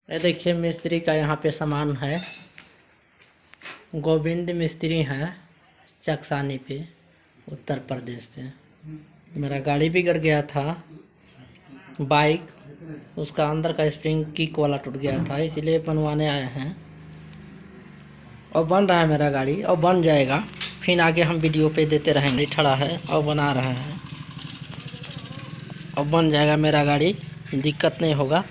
ये देखिए मिस्त्री का यहाँ पे सामान है। गोविंद मिस्त्री है चकसानी पे, उत्तर प्रदेश पे। मेरा गाड़ी बिगड़ गया था, बाइक, उसका अंदर का स्प्रिंग किक वाला टूट गया था, इसीलिए बनवाने आए हैं। और बन रहा है मेरा गाड़ी, और बन जाएगा। फिर आगे हम वीडियो पे देते रहेंगे। खड़ा है और बना रहे हैं, और बन जाएगा मेरा गाड़ी, दिक्कत नहीं होगा।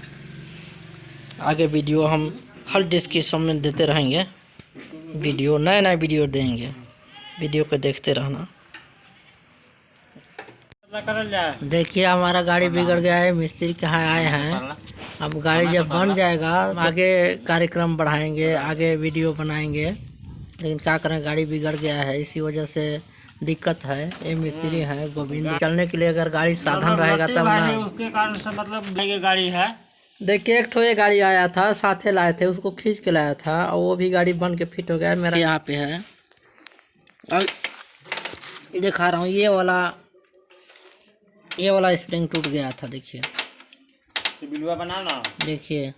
आगे वीडियो हम हर डिस्क्रिप्शन में देते रहेंगे। वीडियो नए वीडियो देंगे, वीडियो को देखते रहना। देखिए हमारा गाड़ी बिगड़ गया है, मिस्त्री कहाँ आए हैं। अब गाड़ी जब बन जाएगा आगे कार्यक्रम बढ़ाएंगे, आगे वीडियो बनाएंगे। लेकिन क्या करें, गाड़ी बिगड़ गया है, इसी वजह से दिक्कत है। ये मिस्त्री है गोविंद। चलने के लिए अगर गाड़ी साधन रहेगा तब ना, उसके कारण से मतलब गाड़ी है। देखिए एक ठो ये गाड़ी आया था, साथे लाए थे, उसको खींच के लाया था, और वो भी गाड़ी बन के फिट हो गया। मेरा यहाँ पे है, और दिखा रहा हूँ, ये वाला स्प्रिंग टूट गया था। देखिए बिलवा बना ना, देखिए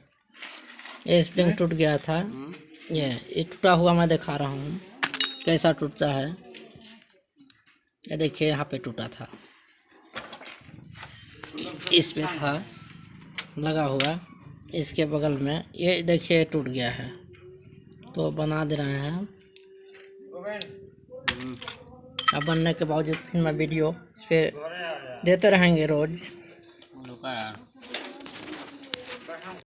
ये स्प्रिंग टूट गया था। ये टूटा हुआ मैं दिखा रहा हूँ कैसा टूटता है। ये देखिए यहाँ पे टूटा था, इस पे था लगा हुआ, इसके बगल में ये देखिए टूट गया है। तो बना दे रहे हैं। अब बनने के बावजूद फिर मैं वीडियो इस पर देते रहेंगे रोज।